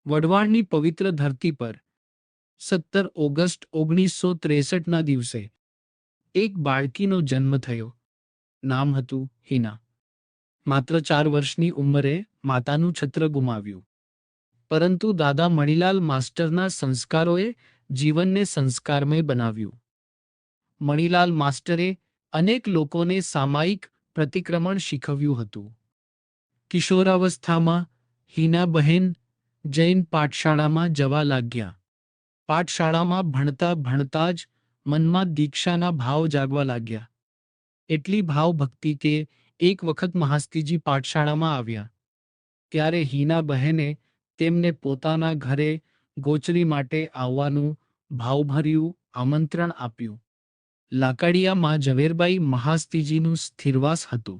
વઢવાણની પવિત્ર ધરતી પર 17 ઓગસ્ટ 1963ના દિવસે એક બાળકીનો જન્મ થયો. નામ હતું હિના. માત્ર 4 વર્ષની ઉંમરે માતાનું છત્ર ગુમાવ્યું. પરંતુ દાદા મણિલાલ માસ્ટરના સંસ્કારોએ જીવનને સંસ્કારમય બનાવ્યું. મણિલાલ માસ્ટરે અનેક લોકોને સામાયિક પ્રતિક્રમણ શીખવ્યું હતું. કિશોરાવસ્થામાં હિના બહેન જૈન પાઠશાળામાં જવા લાગ્યા. પાઠશાળામાં ભણતા ભણતા જ મનમાં દીક્ષાના ભાવ જાગવા લાગ્યા. એટલી ભાવભક્તિ કે એક વખત મહાસ્તીજી પાઠશાળામાં આવ્યા. ત્યારે હિના બહેને તેમને પોતાના ઘરે ગોચરી માટે આવવાનું ભાવભર્યું આમંત્રણ આપ્યું. લાકડિયામાં ઝવેરબાઈ મહાસ્તીજીનું સ્થિરવાસ હતું.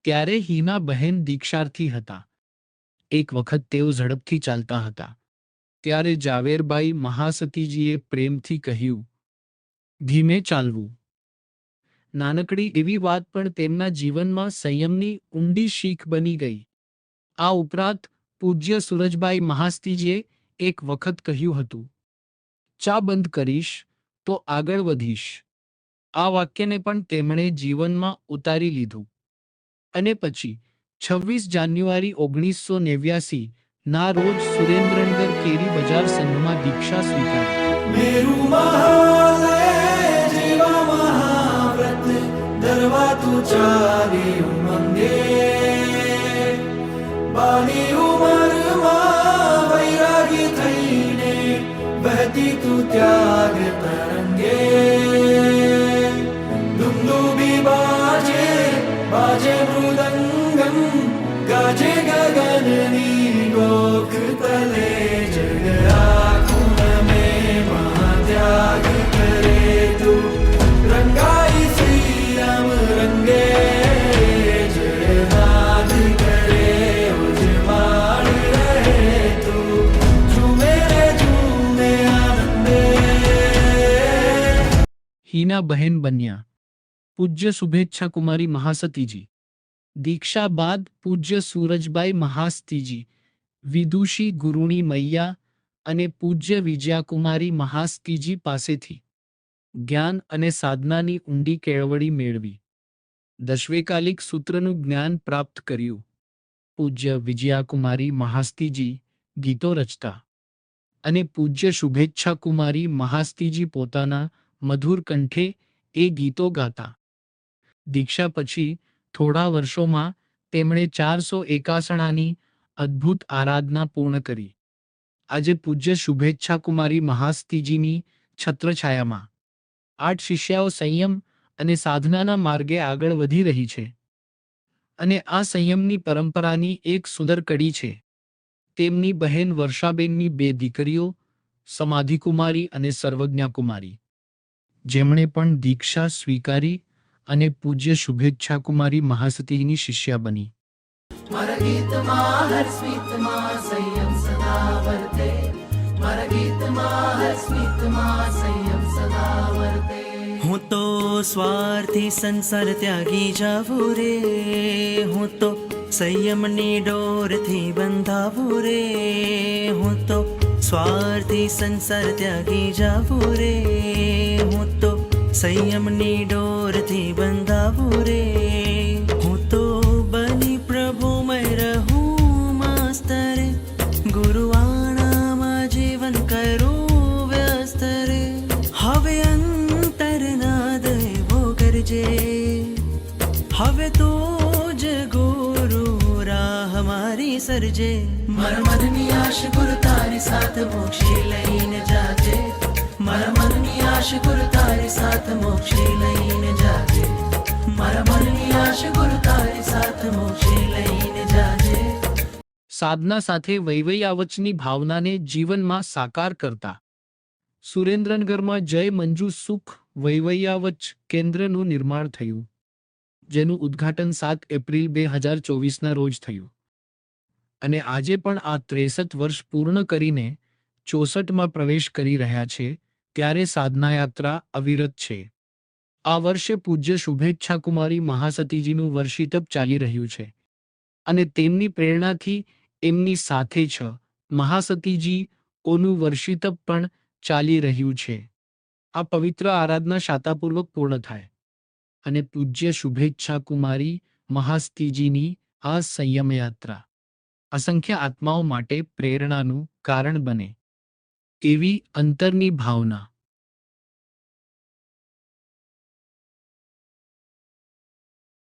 ત્યારે હિના બહેન દીક્ષાર્થી હતા. એક વખત તેઓ ઝડપથી ચાલતા હતા. ત્યારે ઝવેરબાઈ મહાસતીજીએ પ્રેમથી કહ્યું, ધીમે ચાલવું. નાનકડી એવી વાત પણ તેમના જીવનમાં સંયમની ઊંડી શીખ બની ગઈ. આ ઉપરાંત પૂજ્ય સુરજબાઈ મહાસ્તીજીએ એક વખત કહ્યું હતું, ચા બંધ કરીશ તો આગળ વધીશ. આ વાક્યને પણ તેમણે જીવનમાં ઉતારી લીધું. અને પછી 26 જાન્યુઆરી 1989 ના રોજ સુરેન્દ્રનગર કેરી બજાર સંઘમાં દીક્ષા સ્વીકારી. મેરુ મહાલય જેવા મહાવ્રત ધરવા તું ચાલી ઉમંગે. બાની ઉંમરમાં વૈરાગી થઈને બહેતી તું ત્યાગ તરંગે. દુંદુબી બાજે બાજે મૃદંગમ ગાજે ગગનની ગોખ તલે. જગ આખું में महात्याग करे तू रंगाई श्री राम रंगे. जयनाद करे उजवाड़ रहे तू झूमे रे झूमे आनंदे. હિના બહેન બન્યા. પૂજ્ય શુભેચ્છા કુમારી મહાસતીજી. દીક્ષા બાદ પૂજ્ય સૂરજબાઈ મહાસ્તીજી, વિદુષી ગુરુણી મૈયા અને પૂજ્ય વિજયાકુમારી મહાસ્તીજી પાસેથી જ્ઞાન અને સાધનાની ઊંડી કેળવણી મેળવી. દશવેકાલિક સૂત્રનું જ્ઞાન પ્રાપ્ત કર્યું. પૂજ્ય વિજયાકુમારી મહાસ્તીજી ગીતો રચતા અને પૂજ્ય શુભેચ્છા કુમારી મહાસ્તીજી પોતાના મધુર કંઠે એ ગીતો ગાતા. દીક્ષા પછી થોડા વર્ષોમાં તેમણે 481 અદ્ભુત આરાધના પૂર્ણ કરી. આજે પૂજ્ય શુભેચ્છા કુમારી મહાસ્તીજીની છત્રછાયામાં 8 શિષ્યાઓ સંયમ અને સાધનાના માર્ગે આગળ વધી રહી છે. અને આ સંયમની પરંપરાની એક સુંદર કડી છે તેમની બહેન વર્ષાબેનની 2 દીકરીઓ સમાધિકુમારી અને સર્વજ્ઞાકુમારી, જેમણે પણ દીક્ષા સ્વીકારી અને પૂજ્ય શુભેચ્છા કુમારી મહાસતીજીની શિષ્યા બની. મારા ગીતમાં હર સ્મિતમાં સંયમ સદા વર્તે. મારા ગીતમાં હર સ્મિતમાં સંયમ સદા વર્તે. હું તો સ્વાર્થી સંસાર ત્યાગી જાવું રે. હું તો સંયમની ડોરથી બંધાવું રે. હું તો સ્વાર્થી સંસાર ત્યાગી જાવું રે. હું તો સંયમની ડોરથી બંધાવું રે. હું તો બની પ્રભુમય રહું માસ્તરે. ગુરુવાણામાં જીવન કરું વ્યસ્ત રે. હવે અંતરનાદ એવો કરજે. હવે તો જ ગુરુ રાહ મારી સરજે. મારા મનની આશ ગુરુ તારી સાથ મોક્ષે લઈને જાજે. મારા મનની આશ ગુરુ તારી સાથ મોક્ષે લઈને જાજે. મારા મનની આશ ગુરુ તારી સાથ મોક્ષે લઈને જાજે. સાધના સાથે વૈવૈયાવચની ભાવનાને જીવનમાં સાકાર કરતા સુરેન્દ્રનગરમાં જય મંજુ સુખ વૈવૈયાવચ કેન્દ્રનું નિર્માણ થયું, જેનું ઉદ્ઘાટન 7 એપ્રિલ 2024ના રોજ થયું. અને આજે પણ આ 63 વર્ષ પૂર્ણ કરીને 64માં પ્રવેશ કરી રહ્યા છે. ત્યારે સાધનાયાત્રા અવિરત છે. આ વર્ષે પૂજ્ય શુભેચ્છા કુમારી મહાસતીજીનું વર્ષિતપ ચાલી રહ્યું છે અને તેમની પ્રેરણાથી એમની સાથે મહાસતીજી ઓનું વર્ષિતપ પણ ચાલી રહ્યું છે. આ પવિત્ર આરાધના શાતાપૂર્વક પૂર્ણ થાય અને પૂજ્ય શુભેચ્છા કુમારી મહાસ્તીજીની આ સંયમયાત્રા અસંખ્ય આત્માઓ માટે પ્રેરણાનું કારણ બને એવી અંતરની ભાવના